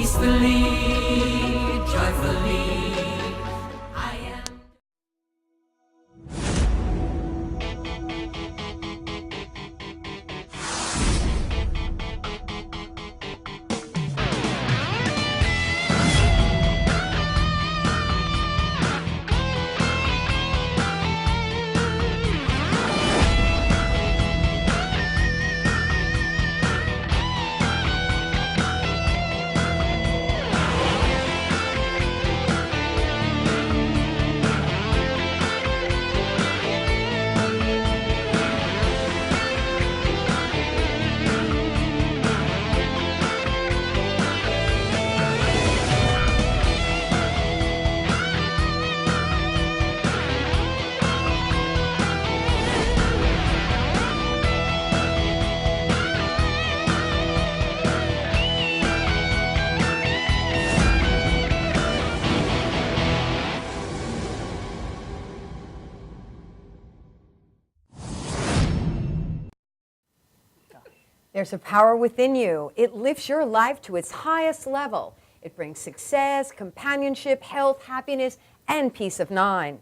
peacefully, joyfully. I am. There's a power within you. It lifts your life to its highest level. It brings success, companionship, health, happiness, and peace of mind.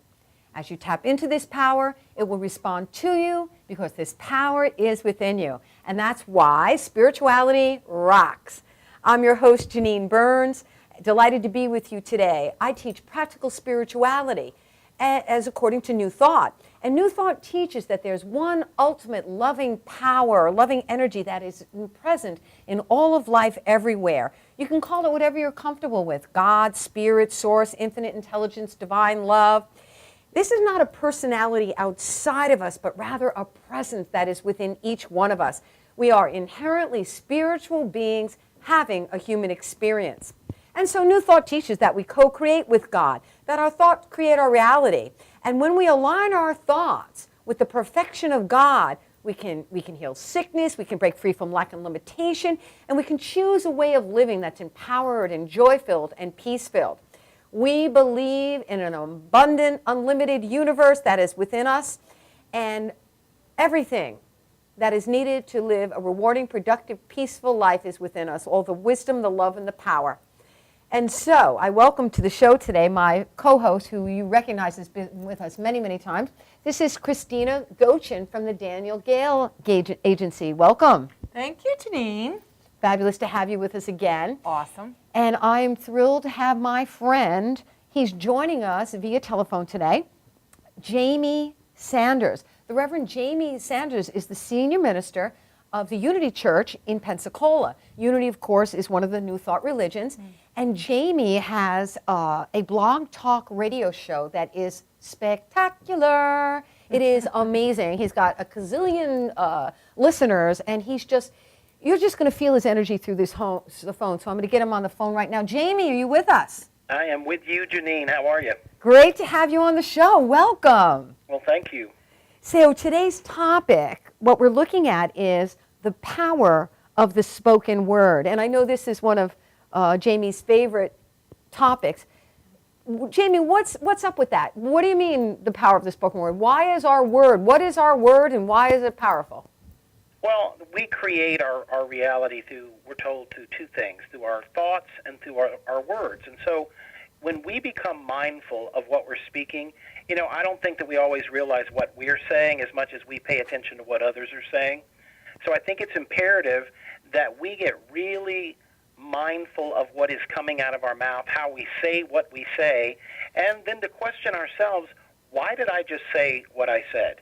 As you tap into this power, it will respond to you because this power is within you. And that's why spirituality rocks. I'm your host, Janine Burns. Delighted to be with you today. I teach practical spirituality as according to New Thought. And New Thought teaches that there's one ultimate loving power, loving energy that is present in all of life everywhere. You can call it whatever you're comfortable with: God, spirit, source, infinite intelligence, divine love. This is not a personality outside of us, but rather a presence that is within each one of us. We are inherently spiritual beings having a human experience. And so New Thought teaches that we co-create with God, that our thoughts create our reality. And when we align our thoughts with the perfection of God, we can heal sickness, we can break free from lack and limitation, and we can choose a way of living that's empowered and joy-filled and peace-filled. We believe in an abundant, unlimited universe that is within us, and everything that is needed to live a rewarding, productive, peaceful life is within us. All the wisdom, the love, and the power. And so I welcome to the show today my co-host, who you recognize has been with us many, many times. This is Christina Gochin from the Daniel Gale Agency. Welcome. Thank you, Janine. Fabulous to have you with us again. Awesome. And I'm thrilled to have my friend, he's joining us via telephone today, Jamie Sanders. The Reverend Jamie Sanders is the senior minister of the Unity Church in Pensacola. Unity, of course, is one of the New Thought religions. And Jamie has a blog talk radio show that is spectacular. It is amazing. He's got a gazillion listeners, and you're just going to feel his energy through the phone. So I'm going to get him on the phone right now. Jamie, are you with us? I am with you, Janine. How are you? Great to have you on the show. Welcome. Well, thank you. So today's topic, what we're looking at is the power of the spoken word. And I know this is one of Jamie's favorite topics. Jamie, what's up with that? What do you mean the power of the spoken word? Why is our word? What is our word, and why is it powerful? Well, we create our reality through, we're told, to two things, through our thoughts and through our words. And so when we become mindful of what we're speaking, I don't think that we always realize what we're saying as much as we pay attention to what others are saying. So I think it's imperative that we get really mindful of what is coming out of our mouth, how we say what we say, and then to question ourselves, why did I just say what I said?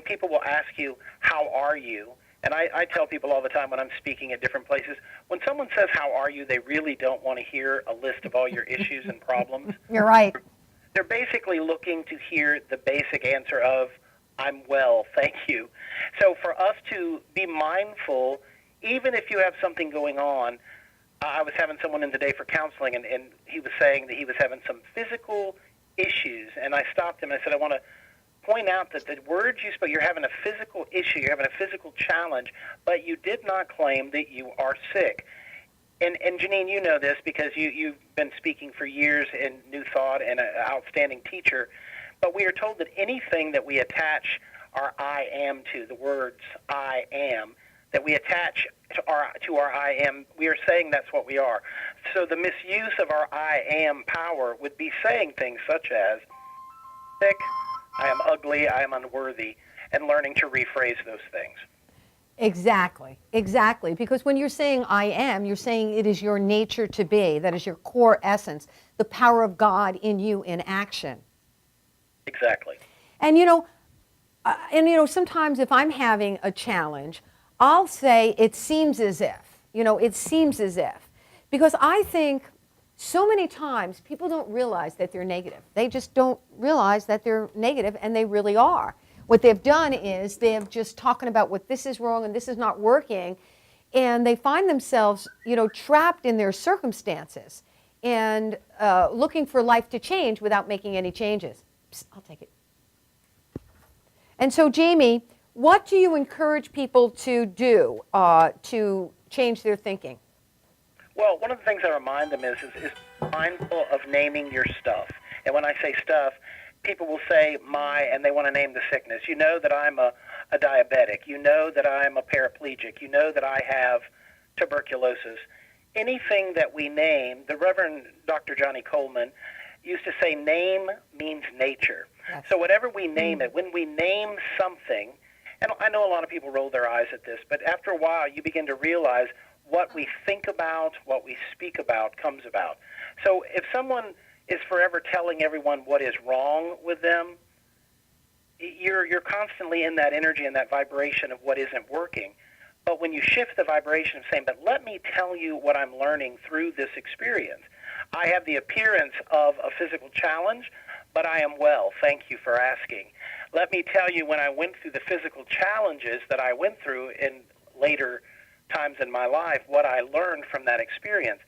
People will ask you, how are you? And I tell people all the time when I'm speaking at different places, when someone says, how are you, they really don't want to hear a list of all your issues and problems. You're right. They're basically looking to hear the basic answer of, I'm well, thank you. So for us to be mindful, even if you have something going on, I was having someone in today for counseling, and he was saying that he was having some physical issues, and I stopped him and I said, I want to point out that the words you spoke, you're having a physical issue, you're having a physical challenge, but you did not claim that you are sick. And Janine, you know this because you've been speaking for years in New Thought and an outstanding teacher, but we are told that anything that we attach our I am to, the words I am, that we attach to our I am, we are saying that's what we are. So the misuse of our I am power would be saying things such as sick, I am ugly, I am unworthy, and learning to rephrase those things. Exactly, exactly. Because when you're saying I am, you're saying it is your nature to be, that is your core essence, the power of God in you in action. Exactly. And sometimes if I'm having a challenge, I'll say it seems as if, it seems as if. Because I think so many times people don't realize that they're negative. They just don't realize that they're negative, and they really are. What they've done is they've just talking about what this is wrong and this is not working, and they find themselves, trapped in their circumstances and looking for life to change without making any changes. Psst, I'll take it. And so, Jamie, what do you encourage people to do to change their thinking? Well, one of the things I remind them is mindful of naming your stuff. And when I say stuff, people will say my, and they want to name the sickness. You know that I'm a diabetic. You know that I'm a paraplegic. You know that I have tuberculosis. Anything that we name, the Reverend Dr. Johnny Coleman used to say name means nature. Yes. So whatever we name it, when we name something, and I know a lot of people roll their eyes at this, but after a while you begin to realize what we think about, what we speak about comes about. So if someone is forever telling everyone what is wrong with them, you're constantly in that energy and that vibration of what isn't working. But when you shift the vibration of saying, but let me tell you what I'm learning through this experience. I have the appearance of a physical challenge, but I am well. Thank you for asking. Let me tell you, when I went through the physical challenges that I went through in later times in my life, what I learned from that experience.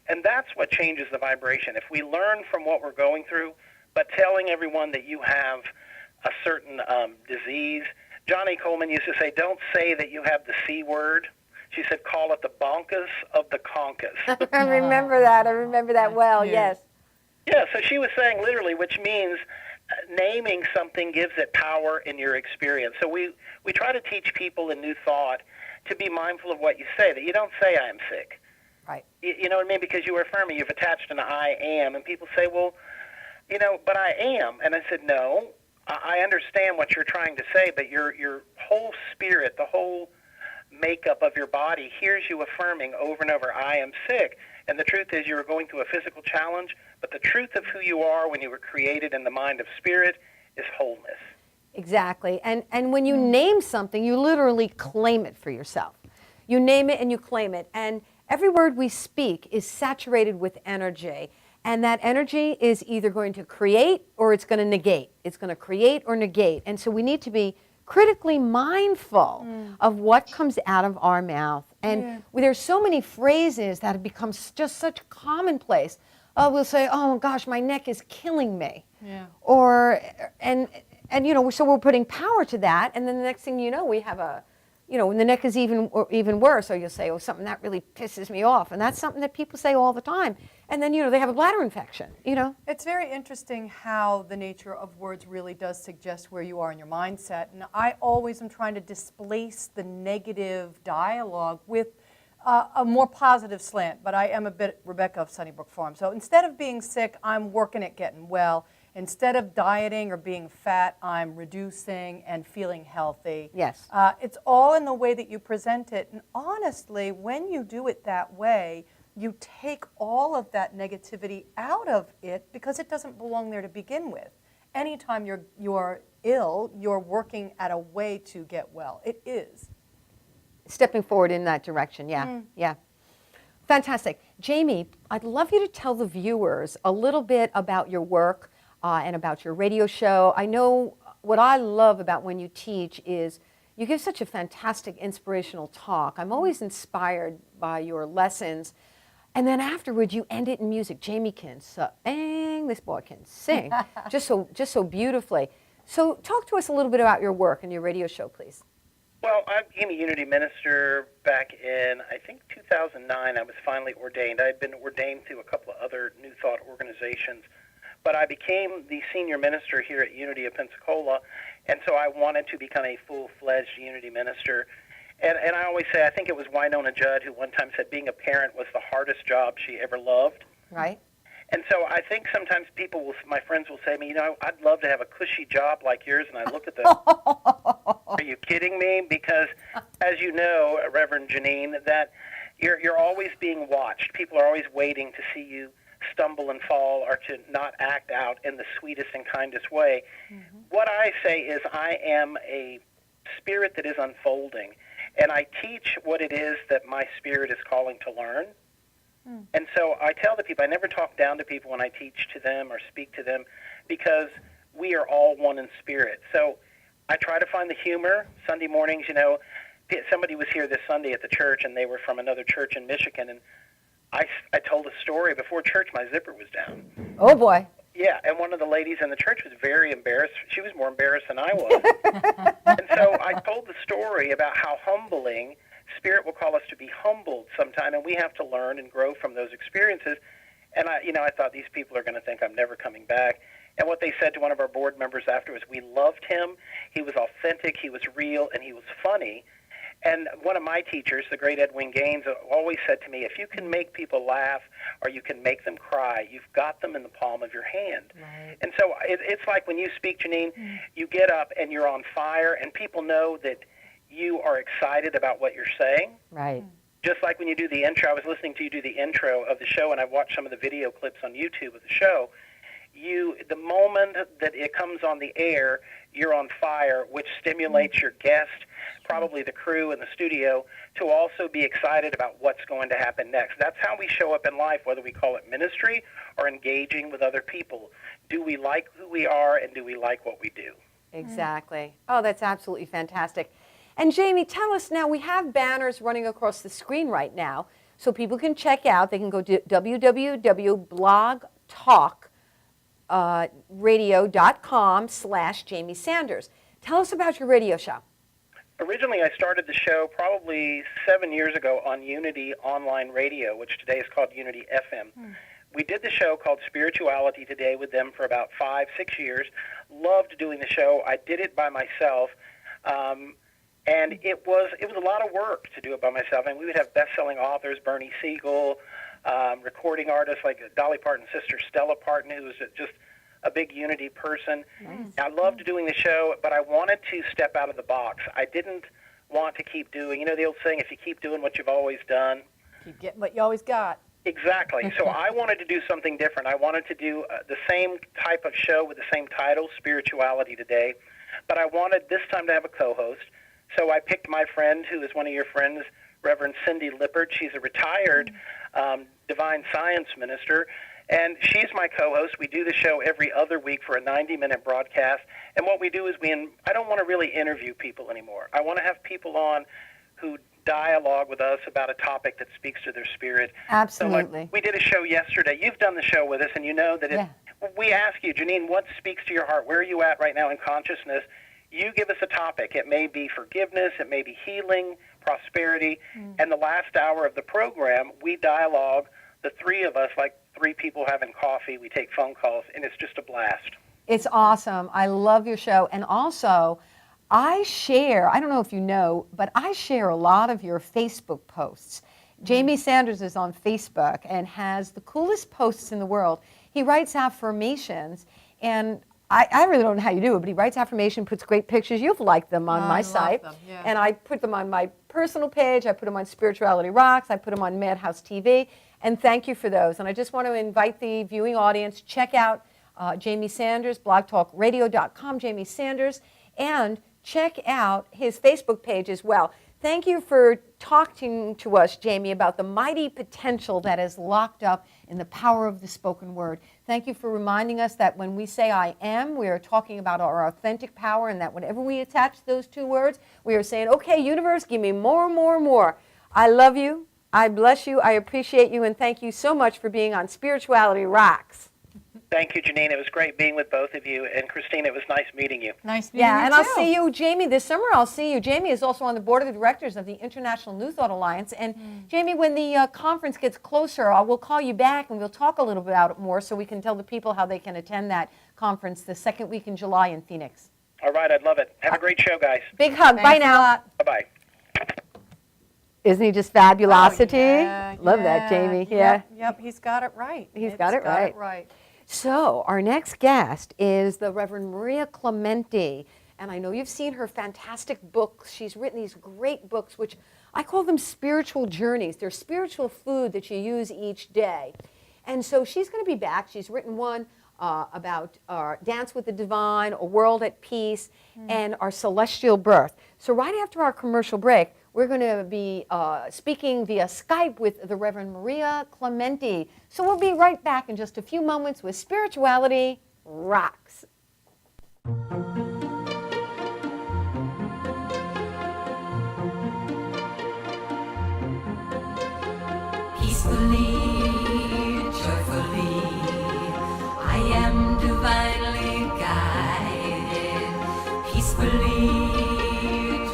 And that's what changes the vibration. If we learn from what we're going through, but telling everyone that you have a certain disease. Johnny Coleman used to say, don't say that you have the C word. She said, call it the bonkus of the conkus. I remember that. I remember that well, yes. Yeah, so she was saying literally, which means naming something gives it power in your experience. So we try to teach people in New Thought to be mindful of what you say, that you don't say I am sick. Right. You know what I mean? Because you affirm it, you've attached an I am, and people say, well, but I am. And I said, no, I understand what you're trying to say, but your whole spirit, the whole makeup of your body hears you affirming over and over, I am sick. And the truth is you were going through a physical challenge, but the truth of who you are when you were created in the mind of spirit is wholeness. Exactly. And when you name something, you literally claim it for yourself. You name it and you claim it. And every word we speak is saturated with energy. And that energy is either going to create or it's going to negate. It's going to create or negate. And so we need to be critically mindful of what comes out of our mouth. And there's so many phrases that have become just such commonplace. We'll say, oh gosh, my neck is killing me. Yeah. Or, and so we're putting power to that. And then the next thing you know, we have when the neck is even worse, or you'll say, oh, something that really pisses me off. And that's something that people say all the time. And then, they have a bladder infection, It's very interesting how the nature of words really does suggest where you are in your mindset. And I always am trying to displace the negative dialogue with a more positive slant. But I am a bit Rebecca of Sunnybrook Farm. So instead of being sick, I'm working at getting well. Instead of dieting or being fat, I'm reducing and feeling healthy. Yes. It's all in the way that you present it. And honestly, when you do it that way, you take all of that negativity out of it because it doesn't belong there to begin with. Anytime you're ill, you're working at a way to get well. It is. Stepping forward in that direction, yeah. Fantastic. Jamie, I'd love you to tell the viewers a little bit about your work and about your radio show. I know what I love about when you teach is you give such a fantastic inspirational talk. I'm always inspired by your lessons. And then afterwards, you end it in music. Jamie can sing, this boy can sing, just so beautifully. So talk to us a little bit about your work and your radio show, please. Well, I became a Unity minister back in, I think, 2009. I was finally ordained. I had been ordained through a couple of other New Thought organizations, but I became the senior minister here at Unity of Pensacola, and so I wanted to become a full-fledged Unity minister. And I always say, I think it was Winona Judd who one time said being a parent was the hardest job she ever loved. Right? And so I think sometimes my friends will say to me, I'd love to have a cushy job like yours. And I look at them, are you kidding me? Because as you know, Reverend Janine, that you're always being watched. People are always waiting to see you stumble and fall or to not act out in the sweetest and kindest way. Mm-hmm. What I say is I am a spirit that is unfolding, and I teach what it is that my spirit is calling to learn. And so I tell the people, I never talk down to people when I teach to them or speak to them, because we are all one in spirit. So I try to find the humor. Sunday mornings, somebody was here this Sunday at the church, and they were from another church in Michigan, and I told a story. Before church, my zipper was down. Oh, boy. Yeah, and one of the ladies in the church was very embarrassed. She was more embarrassed than I was. And so I told the story about how humbling Spirit will call us to be humbled sometime, and we have to learn and grow from those experiences. And I thought these people are going to think I'm never coming back. And what they said to one of our board members afterwards, we loved him. He was authentic, he was real, and he was funny. And one of my teachers, the great Edwin Gaines, always said to me, if you can make people laugh or you can make them cry, you've got them in the palm of your hand. Right. And so it's like when you speak, Janine, you get up and you're on fire, and people know that you are excited about what you're saying. Right. Just like when you do the intro. I was listening to you do the intro of the show, and I watched some of the video clips on YouTube of the show. The moment that it comes on the air, you're on fire, which stimulates your guest, probably the crew in the studio, to also be excited about what's going to happen next. That's how we show up in life, whether we call it ministry or engaging with other people. Do we like who we are, and do we like what we do? Exactly. Oh, that's absolutely fantastic. And Jamie, tell us now, we have banners running across the screen right now, so people can check out. They can go to www.blogtalkradio.com/Jamie Sanders. Tell us about your radio show. Originally, I started the show probably 7 years ago on Unity Online Radio, which today is called Unity FM. We did the show called Spirituality Today with them for about 5-6 years. Loved doing the show. I did it by myself. And it was a lot of work to do it by myself. And we would have best-selling authors, Bernie Siegel, recording artists like Dolly Parton's sister, Stella Parton, who was just a big Unity person. Nice. I loved doing the show, but I wanted to step out of the box. I didn't want to keep doing, the old saying, if you keep doing what you've always done. Keep getting what you always got. Exactly. So I wanted to do something different. I wanted to do the same type of show with the same title, Spirituality Today, but I wanted this time to have a co-host. So I picked my friend, who is one of your friends, Reverend Cindy Lippert. She's a retired divine science minister, and she's my co-host. We do the show every other week for a 90-minute broadcast, and what we do is I don't want to really interview people anymore. I want to have people on who dialogue with us about a topic that speaks to their spirit. Absolutely. So we did a show yesterday. You've done the show with us, and you know that we ask you, Janine, what speaks to your heart? Where are you at right now in consciousness? You give us a topic. It may be forgiveness, it may be healing, prosperity, and the last hour of the program, we dialogue, the three of us, like three people having coffee. We take phone calls, and it's just a blast. It's awesome. I love your show. And also, I don't know if you know, but I share a lot of your Facebook posts. Jamie Sanders is on Facebook and has the coolest posts in the world. He writes affirmations, and I really don't know how you do it, but he writes affirmation, puts great pictures. You've liked them on my site. Them, yeah. And I put them on my personal page. I put them on Spirituality Rocks. I put them on Madhouse TV. And thank you for those. And I just want to invite the viewing audience, check out Jamie Sanders, blogtalkradio.com, Jamie Sanders, and check out his Facebook page as well. Thank you for talking to us, Jamie, about the mighty potential that is locked up in the power of the spoken word. Thank you for reminding us that when we say I am, we are talking about our authentic power, and that whenever we attach those two words, we are saying, okay, universe, give me more, more, more. I love you. I bless you. I appreciate you. And thank you so much for being on Spirituality Rocks. Thank you, Janine. It was great being with both of you. And Christine, it was nice meeting you. Nice meeting you, and too. I'll see you, Jamie, this summer. I'll see you. Jamie is also on the board of directors of the International New Thought Alliance. And Jamie, when the conference gets closer, we'll call you back and we'll talk a little bit about it more so we can tell the people how they can attend that conference the second week in July in Phoenix. All right, I'd love it. Have a great show, guys. Big hug. Thanks Bye a now. lot. Bye-bye. Isn't he just fabulosity? Yeah, Love that, Jamie. Yeah. Yep, he's got it right. He's got it right. So our next guest is the Reverend Maria Clementi. And I know you've seen her fantastic books. She's written these great books, which I call them spiritual journeys. They're spiritual food that you use each day. And so she's going to be back. She's written one about Dance with the Divine, A World at Peace, and Our Celestial Birth. So right after our commercial break, we're going to be speaking via Skype with the Reverend Maria Clementi. So we'll be right back in just a few moments with Spirituality Rocks. Peacefully, joyfully, I am divinely guided. Peacefully,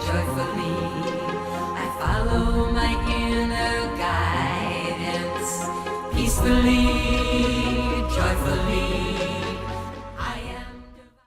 joyfully, I follow my inner guidance. Peacefully, joyfully, I am divine.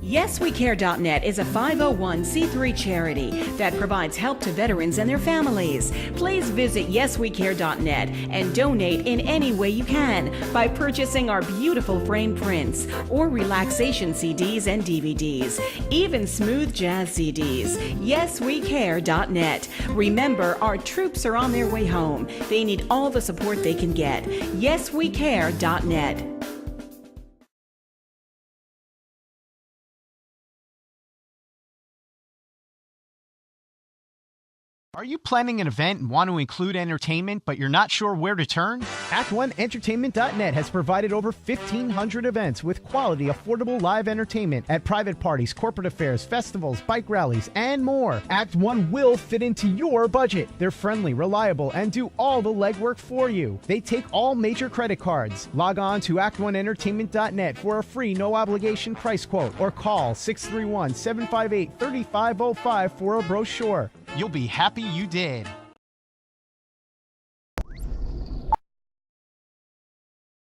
YesWeCare.net is a 501c3 charity that provides help to veterans and their families. Please visit YesWeCare.net and donate in any way you can by purchasing our beautiful frame prints or relaxation CDs and DVDs, even smooth jazz CDs. YesWeCare.net. Remember, our troops are on their way home. They need all the support they can get. YesWeCare.net. Are you planning an event and want to include entertainment, but you're not sure where to turn? Act1Entertainment.net has provided over 1,500 events with quality, affordable live entertainment at private parties, corporate affairs, festivals, bike rallies, and more. Act 1 will fit into your budget. They're friendly, reliable, and do all the legwork for you. They take all major credit cards. Log on to Act1Entertainment.net for a free, no-obligation price quote or call 631-758-3505 for a brochure. You'll be happy you did.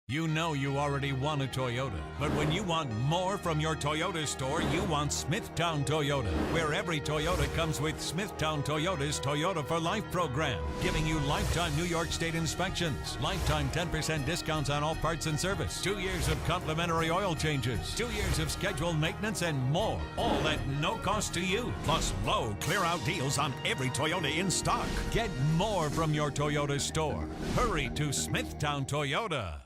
You know you already want a Toyota, but when you want more from your Toyota store, you want Smithtown Toyota, where every Toyota comes with Smithtown Toyota's Toyota for Life program, giving you lifetime New York State inspections, lifetime 10% discounts on all parts and service, 2 years of complimentary oil changes, 2 years of scheduled maintenance, and more, all at no cost to you, plus low clear-out deals on every Toyota in stock. Get more from your Toyota store. Hurry to Smithtown Toyota.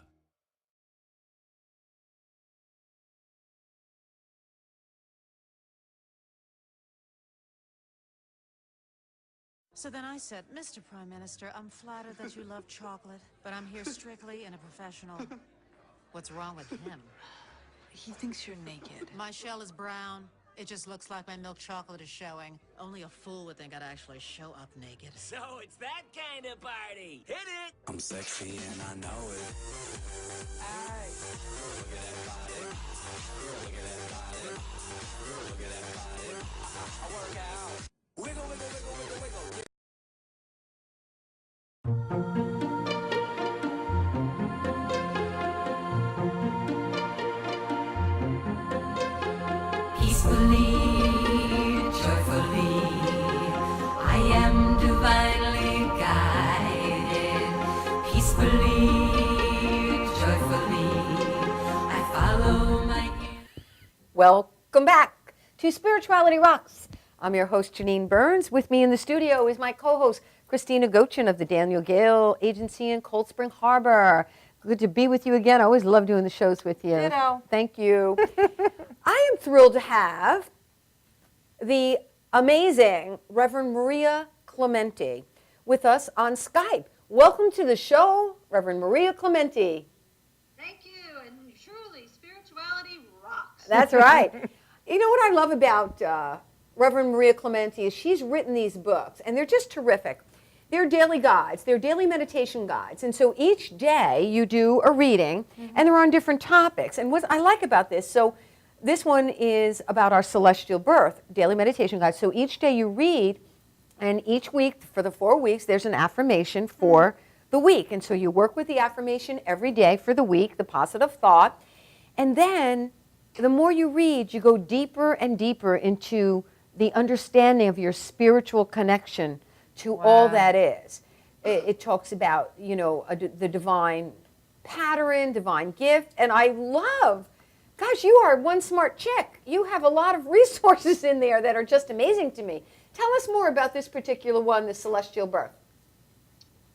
So then I said, Mr. Prime Minister, I'm flattered that you love chocolate, but I'm here strictly in a professional. What's wrong with him? He thinks you're naked. My shell is brown. It just looks like my milk chocolate is showing. Only a fool would think I'd actually show up naked. So it's that kind of party. Hit it! I'm sexy and I know it. Aye. Look at that body. Look at that body. Look at that body. I work out. Wiggle, wiggle, wiggle, wiggle, wiggle. Welcome back to Spirituality Rocks. I'm your host, Janine Burns. With me in the studio is my co-host, Christina Gochin of the Daniel Gale Agency in Cold Spring Harbor. Good to be with you again. I always love doing the shows with you. Ditto. Thank you. I am thrilled to have the amazing Reverend Maria Clemente with us on Skype. Welcome to the show, Reverend Maria Clemente. Thank you, and truly, spirituality rocks. That's right. You know what I love about Reverend Maria Clemente is she's written these books, and they're just terrific. They're daily guides. They're daily meditation guides. And so each day you do a reading, and they're on different topics. And what I like about this, so this one is about our celestial birth, daily meditation guide. So each day you read, and each week, for the 4 weeks, there's an affirmation for the week. And so you work with the affirmation every day for the week, the positive thought. And then the more you read, you go deeper and deeper into the understanding of your spiritual connection to all that is. It talks about, you know, the divine pattern, divine gift. And I love, gosh, you are one smart chick. You have a lot of resources in there that are just amazing to me. Tell us more about this particular one, the celestial birth.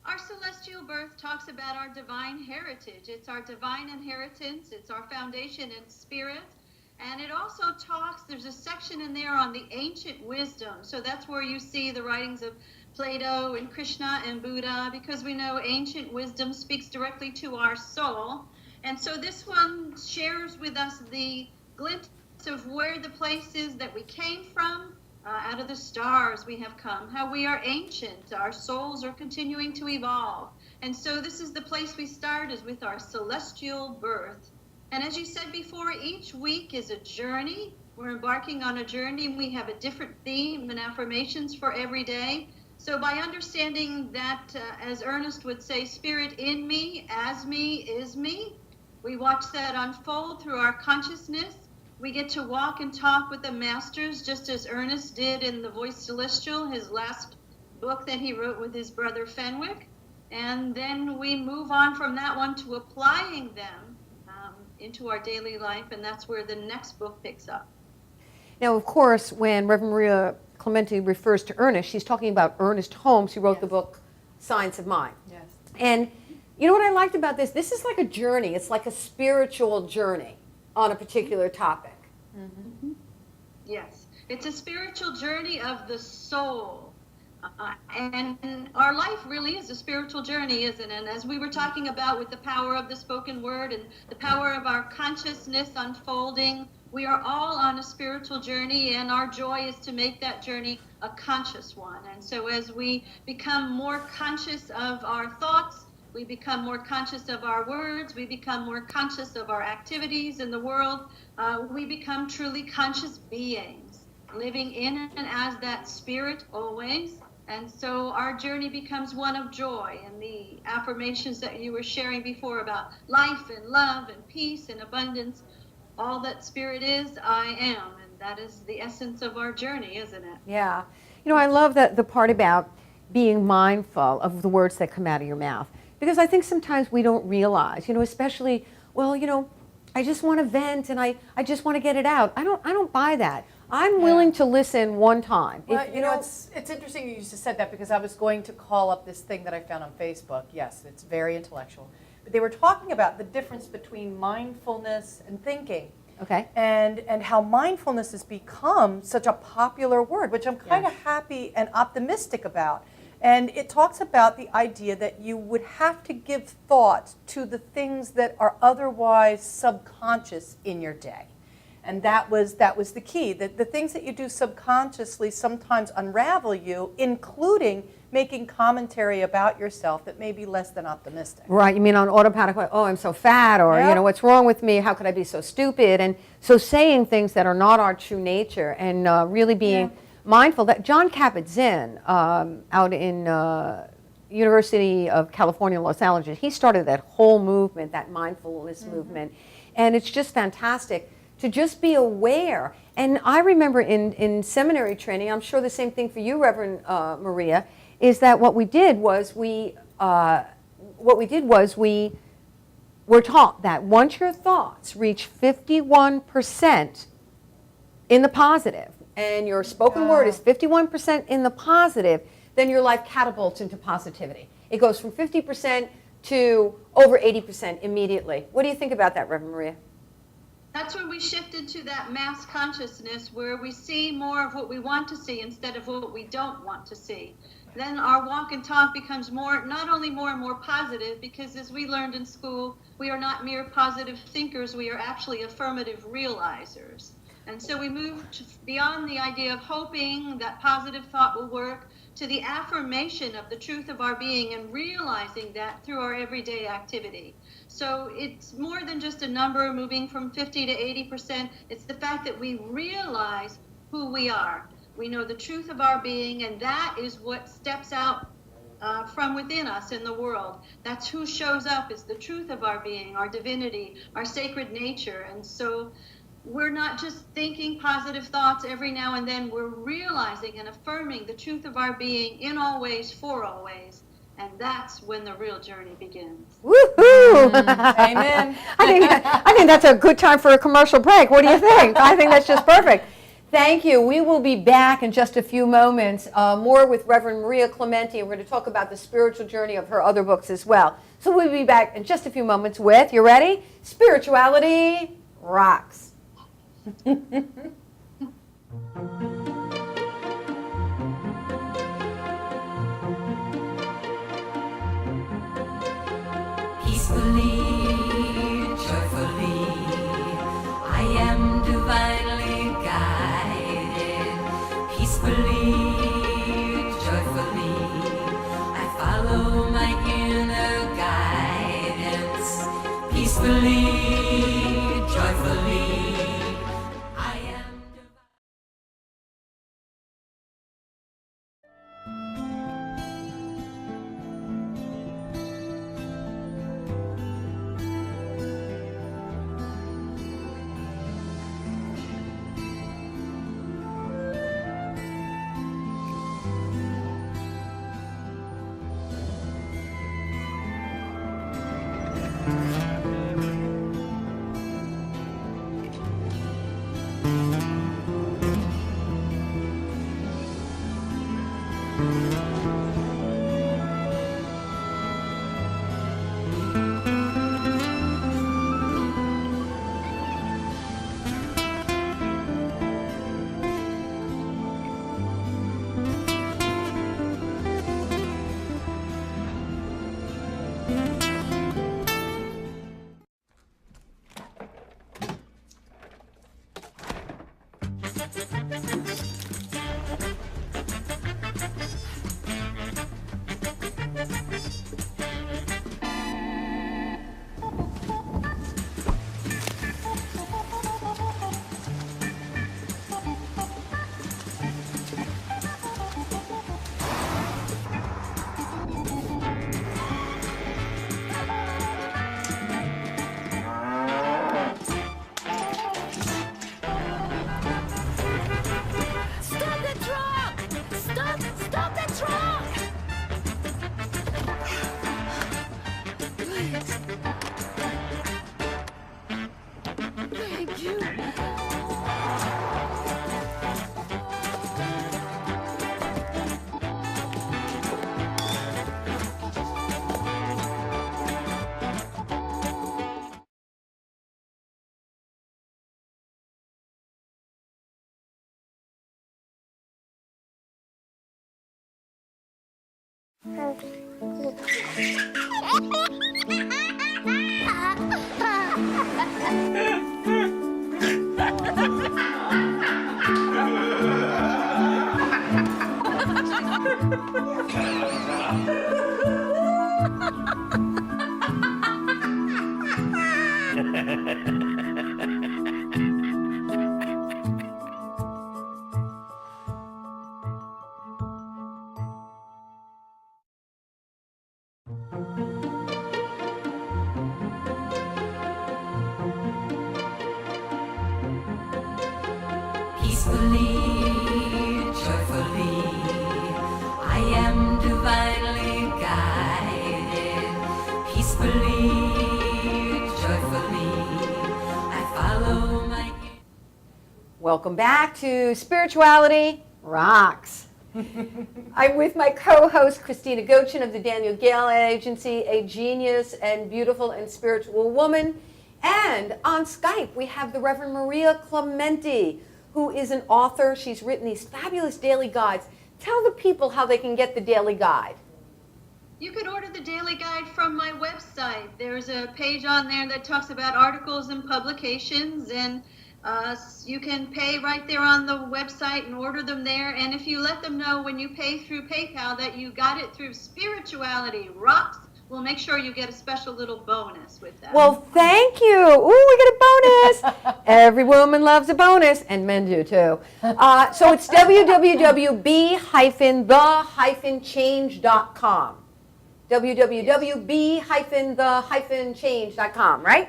Our celestial birth talks about our divine heritage. It's our divine inheritance. It's our foundation in spirit. And it also talks, there's a section in there on the ancient wisdom. So that's where you see the writings of Plato and Krishna and Buddha, because we know ancient wisdom speaks directly to our soul. And so this one shares with us the glimpse of where the place is that we came from. Out of the stars we have come, how we are ancient, our souls are continuing to evolve. And so this is the place we start, is with our celestial birth. And as you said before, each week is a journey. We're embarking on a journey. We have a different theme and affirmations for every day. So by understanding that, as Ernest would say, spirit in me, as me, is me, we watch that unfold through our consciousness. We get to walk and talk with the masters, just as Ernest did in The Voice Celestial, his last book that he wrote with his brother Fenwick. And then we move on from that one to applying them into our daily life, and that's where the next book picks up. Now, of course, when Reverend Maria Clemente refers to Ernest, she's talking about Ernest Holmes, who wrote the book Science of Mind. Yes. And you know what I liked about this? This is like a journey. It's like a spiritual journey on a particular topic. Mm-hmm. Yes, it's a spiritual journey of the soul. And our life really is a spiritual journey, isn't it? And as we were talking about with the power of the spoken word and the power of our consciousness unfolding, we are all on a spiritual journey, and our joy is to make that journey a conscious one. And so as we become more conscious of our thoughts, we become more conscious of our words, we become more conscious of our activities in the world, we become truly conscious beings, living in and as that spirit always. And so our journey becomes one of joy, and the affirmations that you were sharing before about life and love and peace and abundance, all that spirit is, I am. And that is the essence of our journey, isn't it? Yeah. You know, I love that the part about being mindful of the words that come out of your mouth, because I think sometimes we don't realize, you know, especially, well, you know, I just want to vent and I just want to get it out. I don't buy that. I'm willing to listen one time. Well, you know, it's interesting you just said that, because I was going to call up this thing that I found on Facebook. Yes, it's very intellectual. But they were talking about the difference between mindfulness and thinking. Okay. And how mindfulness has become such a popular word, which I'm kind of happy and optimistic about. And it talks about the idea that you would have to give thought to the things that are otherwise subconscious in your day. And that was the key. That the things that you do subconsciously sometimes unravel you, including making commentary about yourself that may be less than optimistic. Right, you mean on autopilot, oh, I'm so fat, or, you know, what's wrong with me? How could I be so stupid? And so saying things that are not our true nature, and really being mindful. That John Kabat-Zinn out in University of California, Los Angeles, he started that whole movement, that mindfulness movement. And it's just fantastic to just be aware. And I remember in seminary training, I'm sure the same thing for you, Reverend Maria, is that what we did was we were taught that once your thoughts reach 51% in the positive, and your spoken word is 51% in the positive, then your life catapults into positivity. It goes from 50% to over 80% immediately. What do you think about that, Reverend Maria? That's when we shifted to that mass consciousness where we see more of what we want to see instead of what we don't want to see. Then our walk and talk becomes not only more and more positive, because as we learned in school, we are not mere positive thinkers, we are actually affirmative realizers. And so we moved beyond the idea of hoping that positive thought will work to the affirmation of the truth of our being and realizing that through our everyday activity. So it's more than just a number moving from 50 to 80%. It's the fact that we realize who we are. We know the truth of our being, and that is what steps out from within us in the world. That's who shows up, is the truth of our being, our divinity, our sacred nature. And so we're not just thinking positive thoughts every now and then, we're realizing and affirming the truth of our being in all ways, for all ways. And that's when the real journey begins. Woohoo! Amen. I think that's a good time for a commercial break. What do you think? I think that's just perfect. Thank you. We will be back in just a few moments, more with Reverend Maria Clementi, and we're going to talk about the spiritual journey of her other books as well. So we'll be back in just a few moments with, you ready? Spirituality Rocks. Peacefully, joyfully, I am divinely guided. Peacefully, joyfully, I follow my inner guidance. Peacefully, joyfully, I am divine. Peacefully, joyfully, I am divinely Welcome back to Spirituality Rocks. I'm with my co-host Christina Gochin of the Daniel Gale Agency, a genius and beautiful and spiritual woman. And on Skype, we have the Reverend Maria Clementi, who is an author. She's written these fabulous daily guides. Tell the people how they can get the daily guide. You could order the daily guide from my website. There's a page on there that talks about articles and publications, and you can pay right there on the website and order them there. And if you let them know when you pay through PayPal that you got it through Spirituality Rocks, we'll make sure you get a special little bonus with that. Well, thank you. Ooh, we get a bonus. Every woman loves a bonus, and men do too. So it's www.b-the-change.com. www.b-the-change.com, right?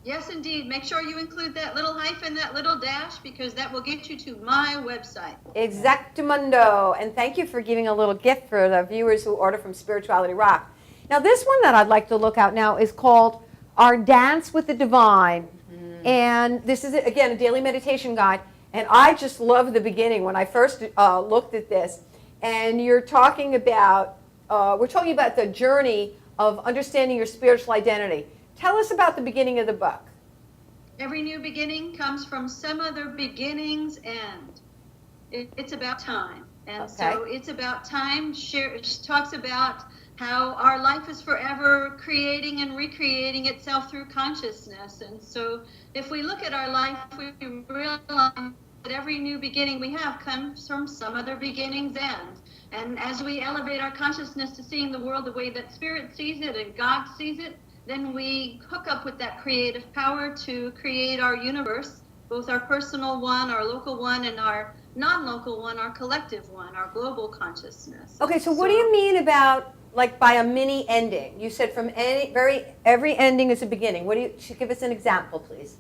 Yes, indeed. Make sure you include that little hyphen, that little dash, because that will get you to my website. Exactamundo. And thank you for giving a little gift for the viewers who order from Spirituality Rock. Now, this one that I'd like to look at now is called Our Dance with the Divine. And this is, again, a daily meditation guide. And I just love the beginning when I first looked at this. And you're talking about, we're talking about the journey of understanding your spiritual identity. Tell us about the beginning of the book. Every new beginning comes from some other beginning's end. It's about time. And so it's about time. Talks about how our life is forever creating and recreating itself through consciousness. And so if we look at our life, we realize that every new beginning we have comes from some other beginning's end. And as we elevate our consciousness to seeing the world the way that Spirit sees it and God sees it, then we hook up with that creative power to create our universe, both our personal one, our local one, and our non-local one, our collective one, our global consciousness. Okay, so what do you mean about, like, by a mini ending? You said from every ending is a beginning. Give us an example, please.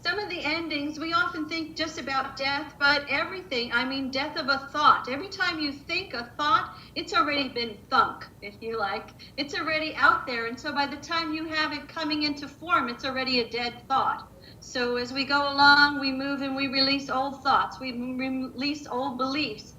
Some of the endings, we often think just about death, but everything, I mean death of a thought. Every time you think a thought, it's already been thunk, if you like. It's already out there, and so by the time you have it coming into form, it's already a dead thought. So as we go along, we move and we release old thoughts. We release old beliefs.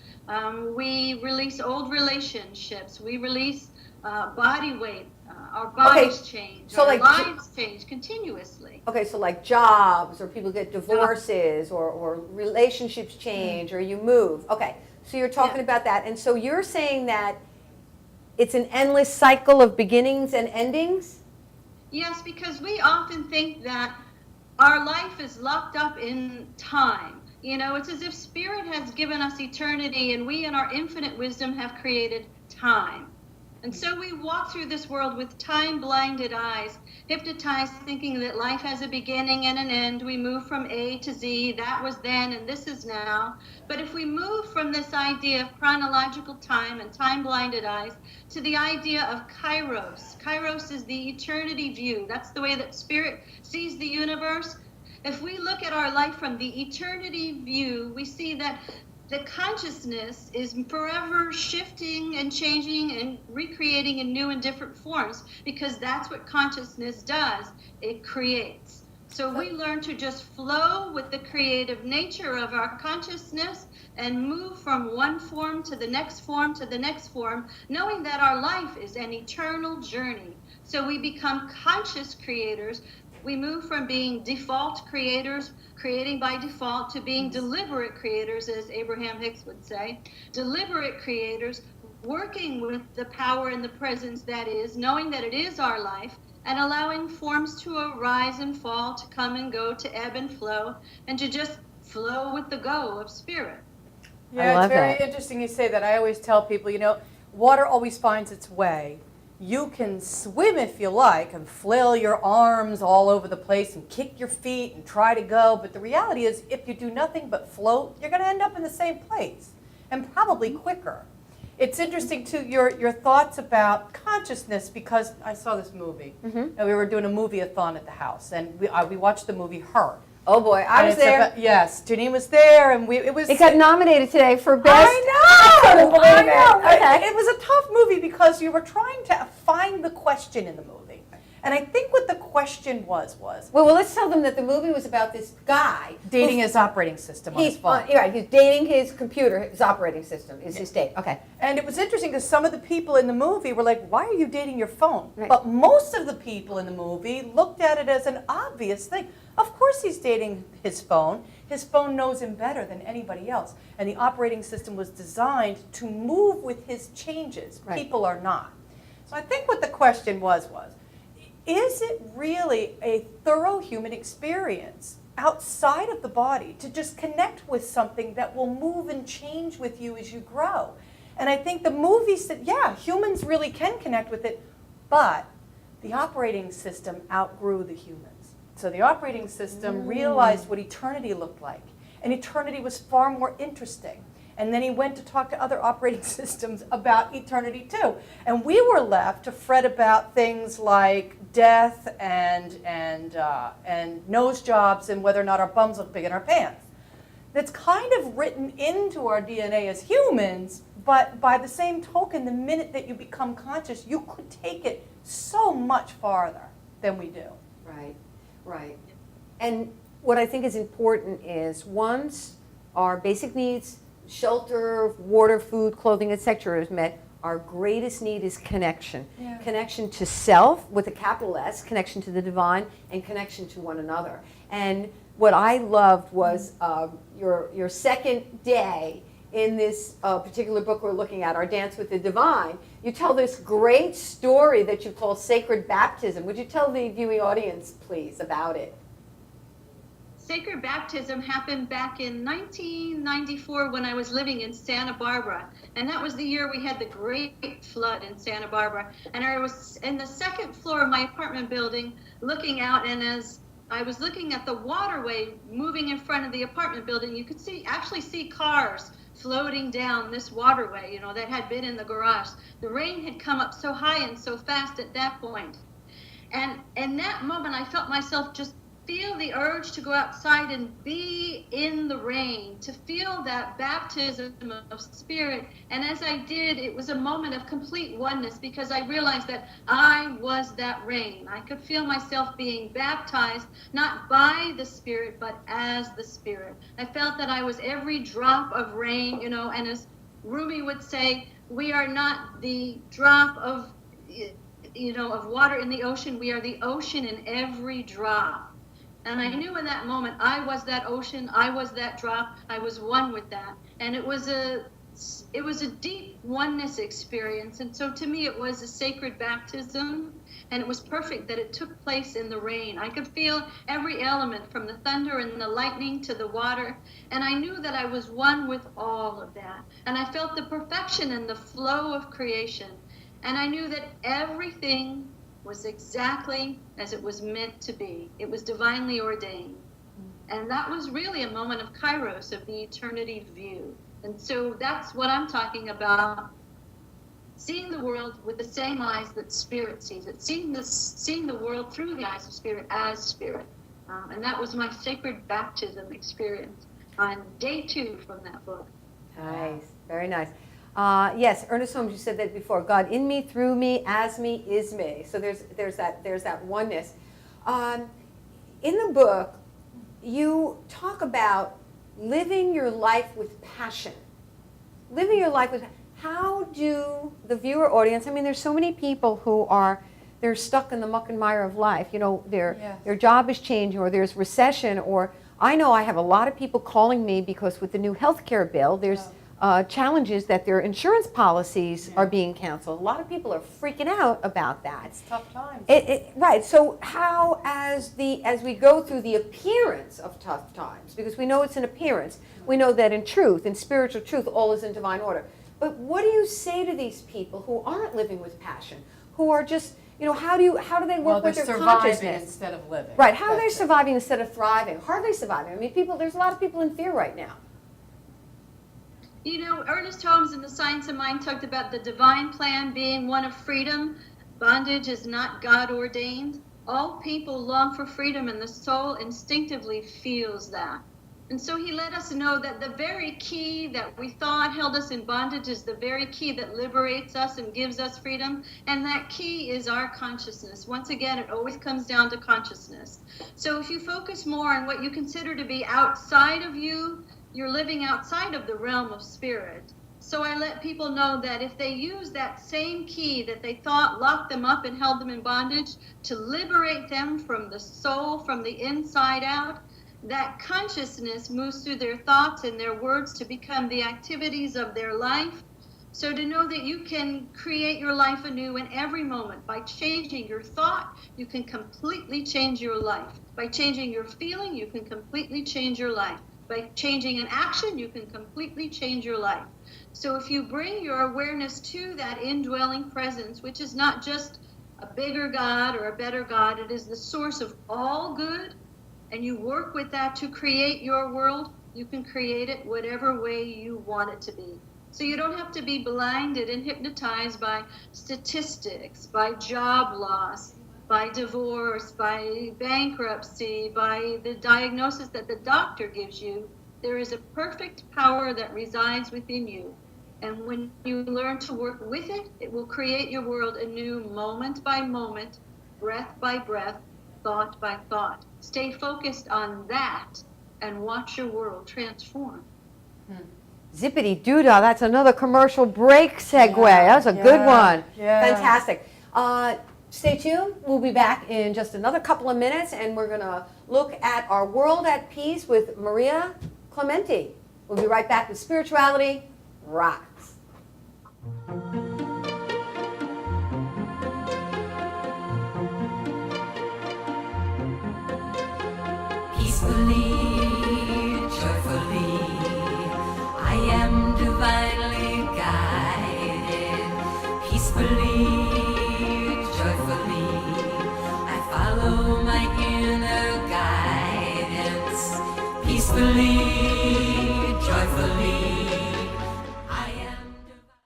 We release old relationships. We release body weight. Our bodies change. So our lives change continuously. Okay, so like jobs, or people get divorces, or relationships change, or you move. Okay, so you're talking about that. And so you're saying that it's an endless cycle of beginnings and endings? Yes, because we often think that our life is locked up in time. You know, it's as if Spirit has given us eternity, and we in our infinite wisdom have created time. And so we walk through this world with time-blinded eyes, hypnotized, thinking that life has a beginning and an end. We move from A to Z, that was then and this is now. But if we move from this idea of chronological time and time-blinded eyes to the idea of Kairos. Kairos is the eternity view. That's the way that Spirit sees the universe. If we look at our life from the eternity view, we see that the consciousness is forever shifting and changing and recreating in new and different forms, because that's what consciousness does. It creates. So we learn to just flow with the creative nature of our consciousness and move from one form to the next form to the next form, knowing that our life is an eternal journey. So we become conscious creators. We move from being default creators, creating by default, to being deliberate creators, as Abraham Hicks would say. Deliberate creators, working with the power and the presence that is, knowing that it is our life, and allowing forms to arise and fall, to come and go, to ebb and flow, and to just flow with the go of Spirit. Yeah, it's very interesting you say that. I always tell people, you know, water always finds its way. You can swim if you like and flail your arms all over the place and kick your feet and try to go, but the reality is if you do nothing but float, you're going to end up in the same place, and probably quicker. It's interesting, too, your thoughts about consciousness, because I saw this movie, and we were doing a movie-a-thon at the house, and we watched the movie Her. Oh boy, I was there. Yes, Janine was there, and it got nominated today for best. I know. I know. Okay. It was a tough movie because you were trying to find the question in the movie, And I think what the question was Well, let's tell them that the movie was about this guy dating his operating system on his phone. Right, he's dating his computer, his operating system is his date. Okay. And it was interesting because some of the people in the movie were like, why are you dating your phone? Right. But most of the people in the movie looked at it as an obvious thing. Of course he's dating his phone. His phone knows him better than anybody else. And the operating system was designed to move with his changes. Right. People are not. So I think what the question was, is it really a thorough human experience outside of the body to just connect with something that will move and change with you as you grow? And I think the movie said, yeah, humans really can connect with it, but the operating system outgrew the humans. So the operating system realized what eternity looked like, and eternity was far more interesting. And then he went to talk to other operating systems about eternity too. And we were left to fret about things like death and nose jobs and whether or not our bums look big in our pants. That's kind of written into our DNA as humans, but by the same token, the minute that you become conscious, you could take it so much farther than we do. Right, right. And what I think is important is once our basic needs, shelter, water, food, clothing, etc. is met, our greatest need is connection. Yeah. Connection to self with a capital S, connection to the divine, and connection to one another. And what I loved was your second day in this particular book we're looking at, Our Dance with the Divine. You tell this great story that you call Sacred Baptism. Would you tell the viewing audience, please, about it? Sacred baptism happened back in 1994 when I was living in Santa Barbara. And that was the year we had the great flood in Santa Barbara. And I was in the second floor of my apartment building looking out, and as I was looking at the waterway moving in front of the apartment building, you could actually see cars floating down this waterway, that had been in the garage. The rain had come up so high and so fast at that point. And in that moment, I felt myself just feel the urge to go outside and be in the rain, to feel that baptism of spirit. And as I did, it was a moment of complete oneness because I realized that I was that rain. I could feel myself being baptized, not by the Spirit, but as the Spirit. I felt that I was every drop of rain, and as Rumi would say, we are not the drop of water in the ocean. We are the ocean in every drop. And I knew in that moment I was that ocean, I was that drop, I was one with that. And it was a deep oneness experience. And so to me it was a sacred baptism, and it was perfect that it took place in the rain. I could feel every element from the thunder and the lightning to the water, and I knew that I was one with all of that. And I felt the perfection and the flow of creation. And I knew that everything was exactly as it was meant to be. It was divinely ordained. And that was really a moment of kairos, of the eternity view. And so that's what I'm talking about, seeing the world with the same eyes that Spirit sees it, seeing the world through the eyes of Spirit as Spirit. And that was my sacred baptism experience on day 2 from that book. Nice, very nice. Yes, Ernest Holmes, you said that before. God in me, through me, as me, is me. So there's that oneness. In the book, you talk about living your life with passion. Living your life with. How do the viewer audience? I mean, there's so many people who they're stuck in the muck and mire of life. Their job is changing, or there's recession, or I know I have a lot of people calling me because with the new health care bill, there's challenges that their insurance policies are being canceled. A lot of people are freaking out about that. It's tough times. Right. So how, as we go through the appearance of tough times, because we know it's an appearance, we know that in truth, in spiritual truth, all is in divine order. But what do you say to these people who aren't living with passion, who are just, how do they work with their consciousness instead of living? Right. How are they surviving instead of thriving? How are they surviving? I mean, there's a lot of people in fear right now. Ernest Holmes in The Science of Mind talked about the divine plan being one of freedom. Bondage is not God ordained. All people long for freedom, and the soul instinctively feels that. And so he let us know that the very key that we thought held us in bondage is the very key that liberates us and gives us freedom. And that key is our consciousness. Once again, it always comes down to consciousness. So if you focus more on what you consider to be outside of you, you're living outside of the realm of spirit. So I let people know that if they use that same key that they thought locked them up and held them in bondage to liberate them from the soul, from the inside out, that consciousness moves through their thoughts and their words to become the activities of their life. So to know that you can create your life anew in every moment. By changing your thought, you can completely change your life. By changing your feeling, you can completely change your life. By changing an action, you can completely change your life. So if you bring your awareness to that indwelling presence, which is not just a bigger God or a better God, it is the source of all good, and you work with that to create your world, you can create it whatever way you want it to be. So you don't have to be blinded and hypnotized by statistics, by job loss, by divorce, by bankruptcy, by the diagnosis that the doctor gives you. There is a perfect power that resides within you. And when you learn to work with it, it will create your world anew, moment by moment, breath by breath, thought by thought. Stay focused on that and watch your world transform. Zippity doodah, that's another commercial break segue. That's a good one. Yeah. Fantastic. Stay tuned. We'll be back in just another couple of minutes, and we're going to look at our world at peace with Maria Clementi. We'll be right back with Spirituality Rocks. Peacefully, joyfully, I am divinely guided. Peacefully, joyfully, I follow my inner guidance. Peacefully, joyfully, I am divine.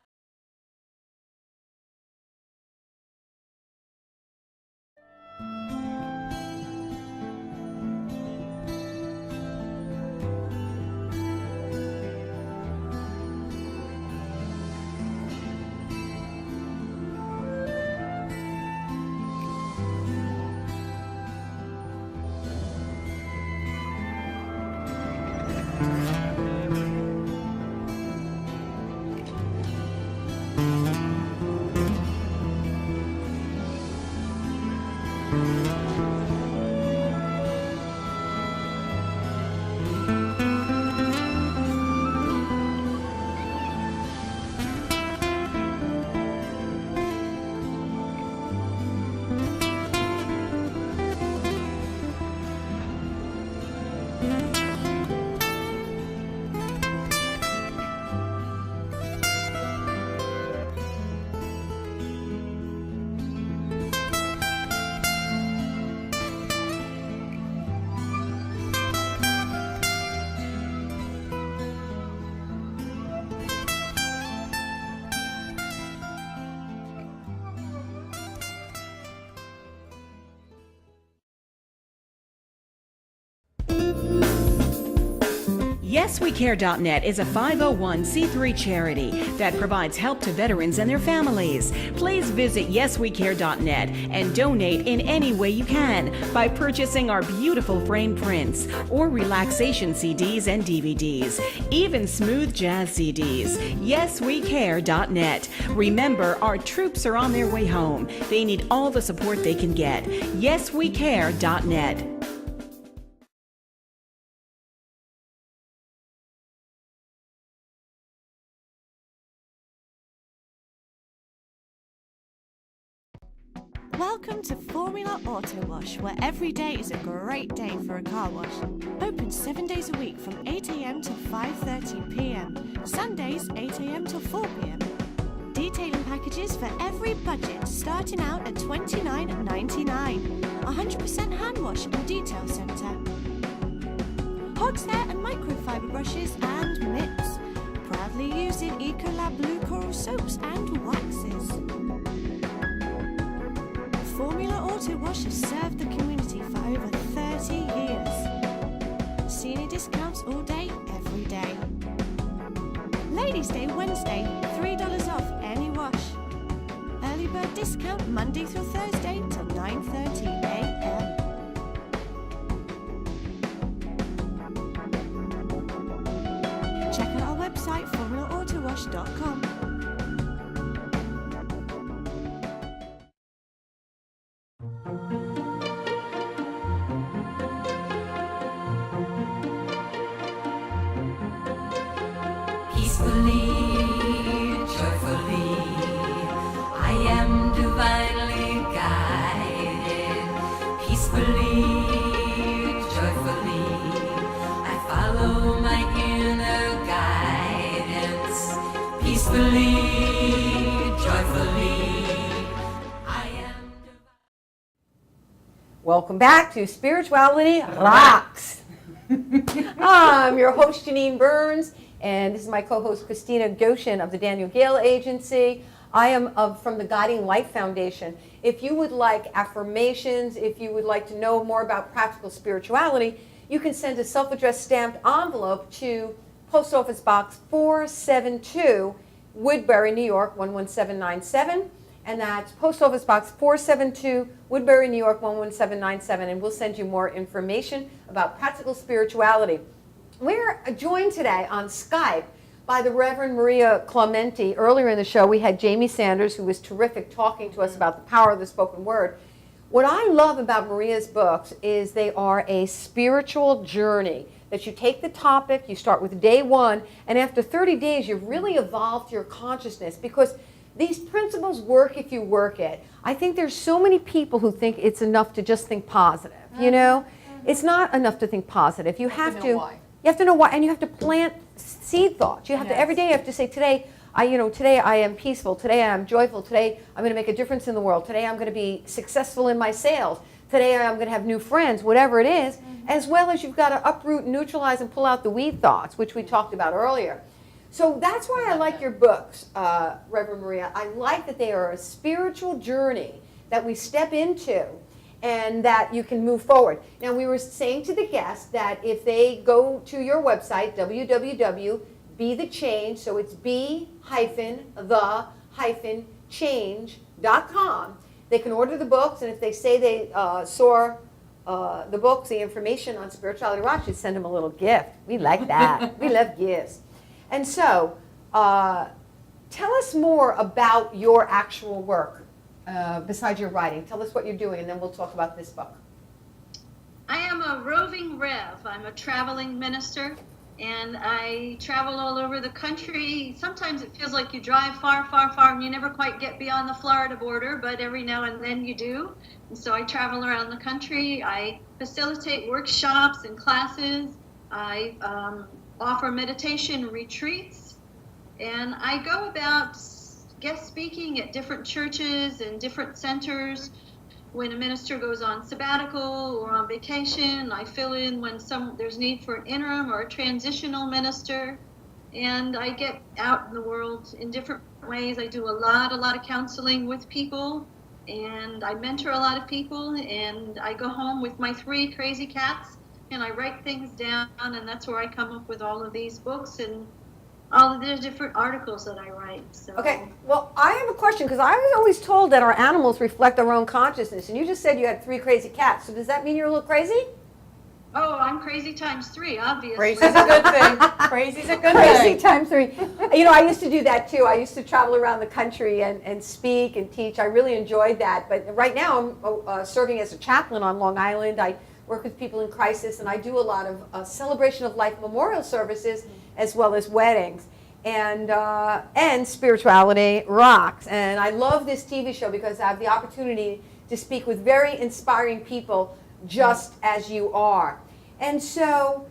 YesWeCare.net is a 501c3 charity that provides help to veterans and their families. Please visit YesWeCare.net and donate in any way you can by purchasing our beautiful frame prints or relaxation CDs and DVDs, even smooth jazz CDs. YesWeCare.net. Remember, our troops are on their way home. They need all the support they can get. YesWeCare.net. Welcome to Formula Auto Wash, where every day is a great day for a car wash. Open 7 days a week from 8 a.m. till 5:30 p.m. Sundays 8 a.m. till 4 p.m. Detailing packages for every budget, starting out at $29.99. 100% hand wash and detail centre. Horsehair and microfiber brushes and mitts. Proudly using Ecolab Blue Coral soaps and waxes. Formula Auto Wash has served the community for over 30 years. see any discounts all day, every day. Ladies' Day Wednesday, $3 off any wash. Early bird discount Monday through Thursday till 9:30 a.m. Check out our website, formulaautowash.com. Peacefully, joyfully, I am divinely guided. Peacefully, joyfully, I follow my inner guidance. Peacefully, joyfully, I am. Welcome back to Spirituality Rocks. I'm your host, Janine Burns, and this is my co-host, Christina Goshen of the Daniel Gale Agency. I am from the Guiding Light Foundation. If you would like affirmations, if you would like to know more about practical spirituality, you can send a self-addressed stamped envelope to Post Office Box 472, Woodbury, New York, 11797. And that's Post Office Box 472, Woodbury, New York, 11797. And we'll send you more information about practical spirituality. We're joined today on Skype by the Reverend Maria Clementi. Earlier in the show, we had Jamie Sanders, who was terrific, talking to us about the power of the spoken word. What I love about Maria's books is they are a spiritual journey, that you take the topic, you start with day one, and after 30 days, you've really evolved your consciousness, because these principles work if you work it. I think there's so many people who think it's enough to just think positive, you know? It's not enough to think positive. You have to know why. You have to know why, and you have to plant seed thoughts. You have to, every day you have to say, today I am peaceful, today I am joyful, today I'm going to make a difference in the world, today I'm going to be successful in my sales, today I'm going to have new friends, whatever it is, as well as you've got to uproot, neutralize, and pull out the weed thoughts, which we talked about earlier. So that's why I like your books, Reverend Maria. I like that they are a spiritual journey that we step into and that you can move forward. Now, we were saying to the guests that if they go to your website, www.BeTheChange, so it's be-the-change.com, they can order the books, and if they say they saw the books, the information on Spirituality Rocks, you send them a little gift. We like that. We love gifts. And so, tell us more about your actual work. Besides your writing, tell us what you're doing, and then we'll talk about this book. I am a roving rev. I'm a traveling minister, and I travel all over the country. Sometimes it feels like you drive far, far, far, and you never quite get beyond the Florida border, but every now and then you do. And so I travel around the country. I facilitate workshops and classes. I offer meditation retreats, and I go about guest speaking at different churches and different centers. When a minister goes on sabbatical or on vacation, I fill in when there's need for an interim or a transitional minister. And I get out in the world in different ways. I do a lot of counseling with people, and I mentor a lot of people, and I go home with my 3 crazy cats, and I write things down, and that's where I come up with all of these books and all of the different articles that I write. So. Okay, well, I have a question, because I was always told that our animals reflect our own consciousness, and you just said you had 3 crazy cats, so does that mean you're a little crazy? Oh, I'm crazy times 3, obviously. Crazy's a good thing. Crazy's a good Crazy thing. times 3. You know, I used to do that too. I used to travel around the country and speak and teach. I really enjoyed that, but right now I'm serving as a chaplain on Long Island. I work with people in crisis, and I do a lot of celebration of life memorial services as well as weddings. And Spirituality Rocks. And I love this TV show because I have the opportunity to speak with very inspiring people just as you are. And so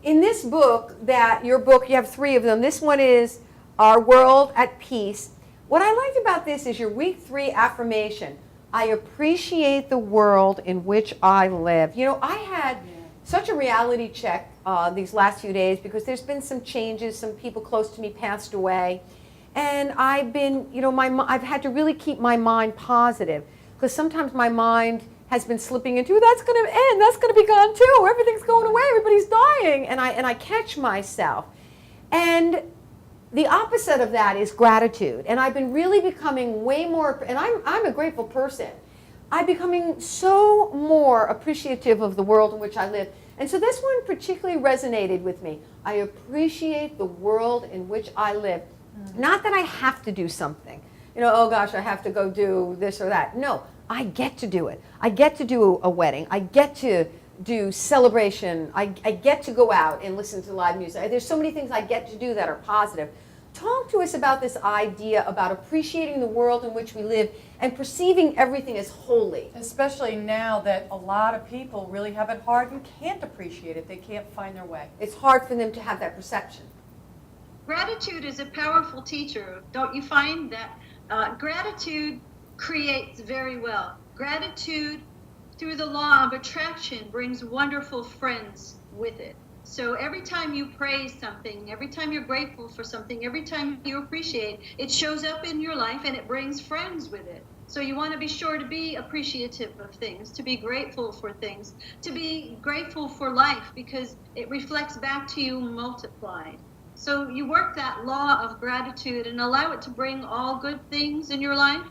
in this book, your book, you have 3 of them. This one is Our World at Peace. What I liked about this is your week 3 affirmation. I appreciate the world in which I live. You know, I had such a reality check these last few days because there's been some changes. Some people close to me passed away. And I've been, you know, I've had to really keep my mind positive because sometimes my mind has been slipping into, that's going to end, that's going to be gone too, everything's going away, everybody's dying, and I catch myself. And the opposite of that is gratitude, and I've been really becoming way more, and I'm a grateful person. I'm becoming so more appreciative of the world in which I live. And so this one particularly resonated with me. I appreciate the world in which I live. Not that I have to do something. You know, oh gosh, I have to go do this or that. No, I get to do it. I get to do a wedding. I get to do celebration. I get to go out and listen to live music. There's so many things I get to do that are positive. Talk to us about this idea about appreciating the world in which we live and perceiving everything as holy. Especially now that a lot of people really have it hard and can't appreciate it. They can't find their way. It's hard for them to have that perception. Gratitude is a powerful teacher. Don't you find that gratitude creates very well? Gratitude, through the law of attraction, brings wonderful friends with it. So every time you praise something, every time you're grateful for something, every time you appreciate, it shows up in your life and it brings friends with it. So you want to be sure to be appreciative of things, to be grateful for things, to be grateful for life, because it reflects back to you multiplied. So you work that law of gratitude and allow it to bring all good things in your life.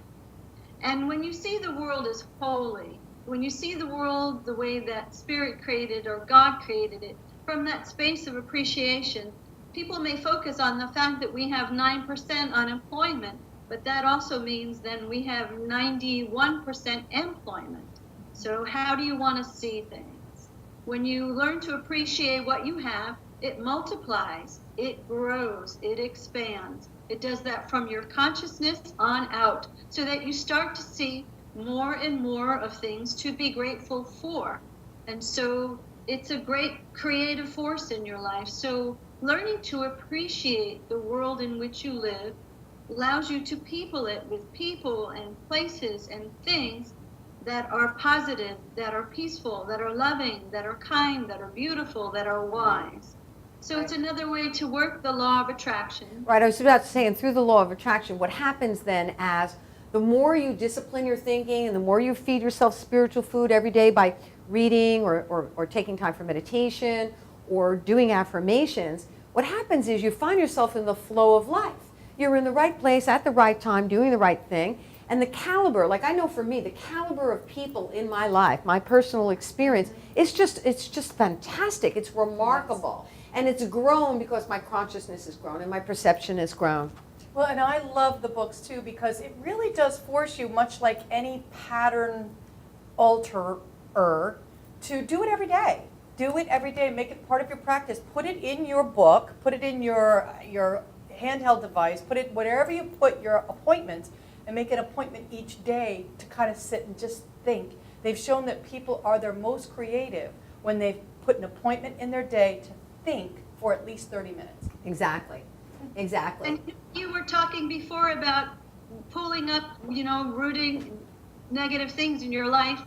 And when you see the world as holy, when you see the world the way that Spirit created or God created it, from that space of appreciation, people may focus on the fact that we have 9% unemployment, but that also means then we have 91% employment. So how do you want to see things? When you learn to appreciate what you have, it multiplies, it grows, it expands. It does that from your consciousness on out, so that you start to see more and more of things to be grateful for. And so it's a great creative force in your life. So learning to appreciate the world in which you live allows you to people it with people and places and things that are positive, that are peaceful, that are loving, that are kind, that are beautiful, that are wise. So it's another way to work the law of attraction. Right, I was about to say, and through the law of attraction, what happens then as the more you discipline your thinking and the more you feed yourself spiritual food every day by reading or taking time for meditation or doing affirmations, what happens is you find yourself in the flow of life. You're in the right place at the right time, doing the right thing. And the caliber, like I know for me, the caliber of people in my life, my personal experience, it's just fantastic. It's remarkable. And it's grown because my consciousness has grown and my perception has grown. Well, and I love the books too, because it really does force you, much like any pattern alterer, to do it every day. Do it every day. Make it part of your practice. Put it in your book. Put it in your handheld device. Put it wherever you put your appointments, and make an appointment each day to kind of sit and just think. They've shown that people are their most creative when they've put an appointment in their day to think for at least 30 minutes. Exactly. Exactly. And you were talking before about pulling up, rooting negative things in your life.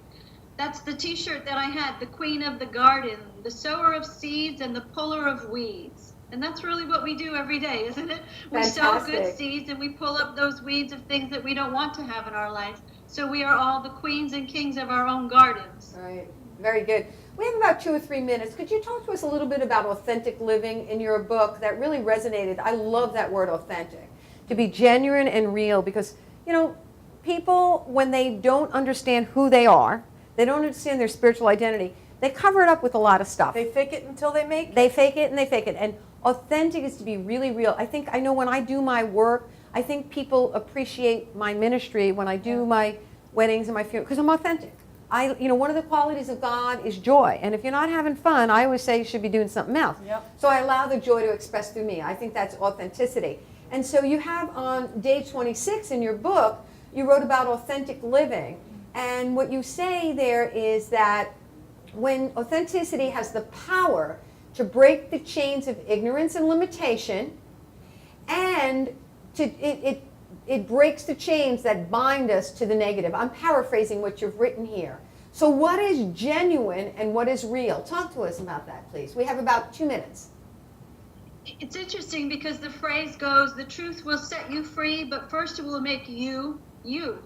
That's the t-shirt that I had, the Queen of the Garden, the sower of seeds and the puller of weeds. And that's really what we do every day, isn't it? We sow good seeds and we pull up those weeds of things that we don't want to have in our life. So we are all the queens and kings of our own gardens. Right. Very good. We have about 2 or 3 minutes. Could you talk to us a little bit about authentic living in your book? That really resonated. I love that word, authentic. To be genuine and real, because, people, when they don't understand who they are, they don't understand their spiritual identity, they cover it up with a lot of stuff. They fake it until they make it. They fake it and they fake it. And authentic is to be really real. I know when I do my work, I think people appreciate my ministry when I do my weddings and my funerals, because I'm authentic. One of the qualities of God is joy. And if you're not having fun, I always say you should be doing something else. Yep. So I allow the joy to express through me. I think that's authenticity. And so you have on day 26 in your book, you wrote about authentic living. And what you say there is that when authenticity has the power to break the chains of ignorance and limitation, and it breaks the chains that bind us to the negative. I'm paraphrasing what you've written here. So what is genuine and what is real? Talk to us about that, please. We have about 2 minutes. It's interesting because the phrase goes, the truth will set you free, but first it will make you, you.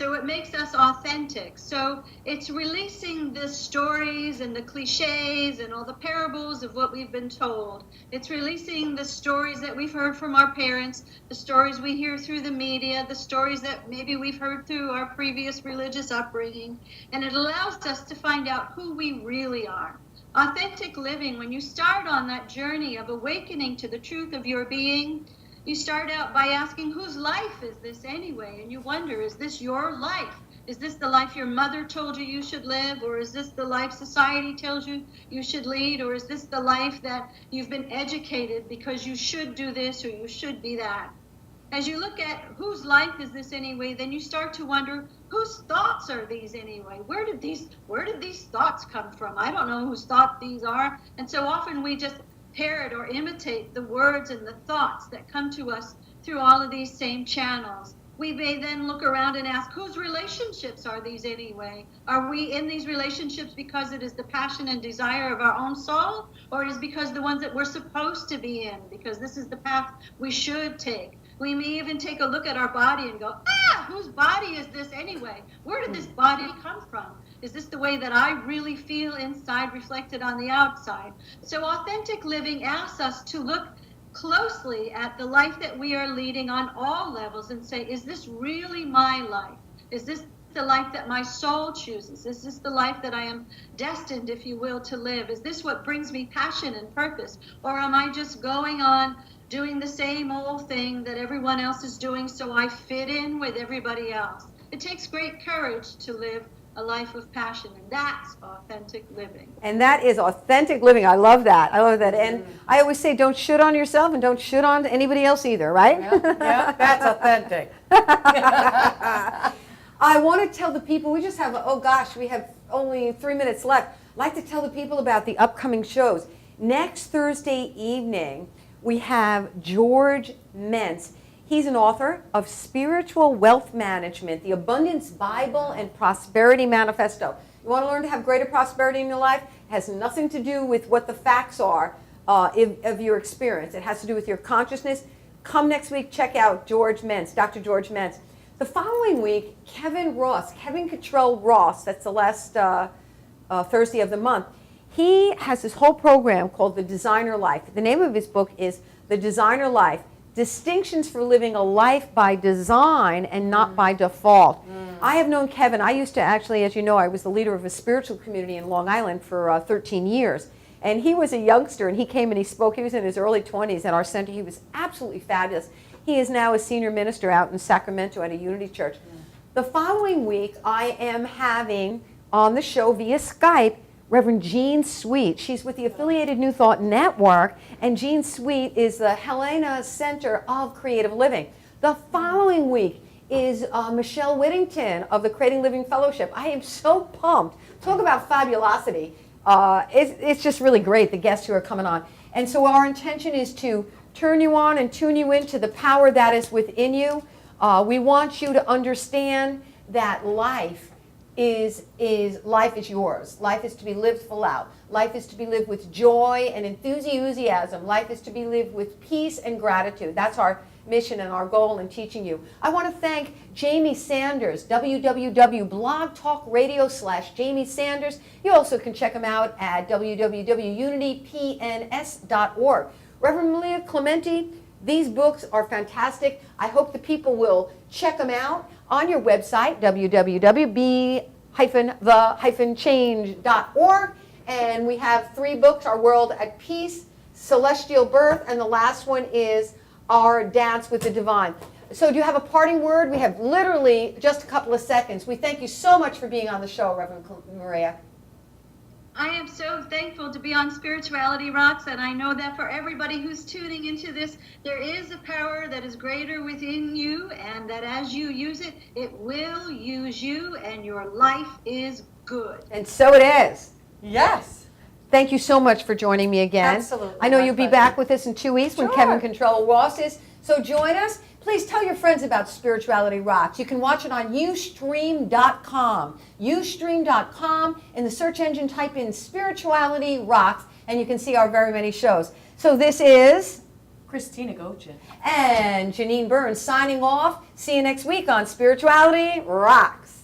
So it makes us authentic. So it's releasing the stories and the cliches and all the parables of what we've been told. It's releasing the stories that we've heard from our parents, the stories we hear through the media, the stories that maybe we've heard through our previous religious upbringing. And it allows us to find out who we really are. Authentic living, when you start on that journey of awakening to the truth of your being, you start out by asking, whose life is this anyway? And you wonder, is this your life? Is this the life your mother told you you should live? Or is this the life society tells you you should lead? Or is this the life that you've been educated because you should do this or you should be that? As you look at whose life is this anyway, then you start to wonder, whose thoughts are these anyway? Where did these thoughts come from? I don't know whose thoughts these are. And so often we just parrot or imitate the words and the thoughts that come to us through all of these same channels. We may then look around and ask, whose relationships are these anyway? Are we in these relationships because it is the passion and desire of our own soul? Or it is because the ones that we're supposed to be in, because this is the path we should take? We may even take a look at our body and go, whose body is this anyway? Where did this body come from? Is this the way that I really feel inside reflected on the outside? So authentic living asks us to look closely at the life that we are leading on all levels and say, is this really my life? Is this the life that my soul chooses? Is this the life that I am destined, if you will, to live? Is this what brings me passion and purpose? Or am I just going on doing the same old thing that everyone else is doing so I fit in with everybody else? It takes great courage to live a life of passion, and that's authentic living. And that is authentic living. I love that. I love that. And I always say, don't shit on yourself and don't shit on anybody else either, right? Yeah, that's authentic. I want to tell the people, we just have, we have only 3 minutes left. I'd like to tell the people about the upcoming shows. Next Thursday evening, we have George Mentz. He's an author of Spiritual Wealth Management, the Abundance Bible and Prosperity Manifesto. You want to learn to have greater prosperity in your life? It has nothing to do with what the facts are of your experience. It has to do with your consciousness. Come next week, check out George Mentz, Dr. George Mentz. The following week, Kevin Cottrell Ross, that's the last Thursday of the month, he has this whole program called The Designer Life. The name of his book is The Designer Life, Distinctions for Living a Life by Design and Not by Default. I have known Kevin. I used to actually, as you know, I was the leader of a spiritual community in Long Island for 13 years. And he was a youngster, and he came and he spoke. He was in his early 20s at our center. He was absolutely fabulous. He is now a senior minister out in Sacramento at a Unity Church. The following week, I am having on the show via Skype Reverend Jean Sweet. She's with the Affiliated New Thought Network, and Jean Sweet is the Helena Center of Creative Living. The following week is Michelle Whittington of the Creating Living Fellowship. I am so pumped. Talk about fabulosity. It's just really great, the guests who are coming on. And so our intention is to turn you on and tune you into the power that is within you. We want you to understand that life is yours. Life is to be lived full out. Life is to be lived with joy and enthusiasm. Life is to be lived with peace and gratitude. That's our mission and our goal in teaching you. I want to thank Jamie Sanders, www.blogtalkradio.com/Jamie Sanders. You also can check him out at www.unitypns.org. Reverend Malia Clementi, these books are fantastic. I hope the people will check them out on your website, www.the-change.org. And we have 3 books, Our World at Peace, Celestial Birth, and the last one is Our Dance with the Divine. So do you have a parting word? We have literally just a couple of seconds. We thank you so much for being on the show, Reverend Maria. I am so thankful to be on Spirituality Rocks, and I know that for everybody who's tuning into this, there is a power that is greater within you, and that as you use it, it will use you, and your life is good. And so it is. Yes. Thank you so much for joining me again. Absolutely. I know you'll be back with us in 2 weeks when Kevin Cottrell Ross is. So join us. Please tell your friends about Spirituality Rocks. You can watch it on Ustream.com. Ustream.com. In the search engine, type in Spirituality Rocks, and you can see our very many shows. So this is Christina Gochin. And Janine Burns signing off. See you next week on Spirituality Rocks.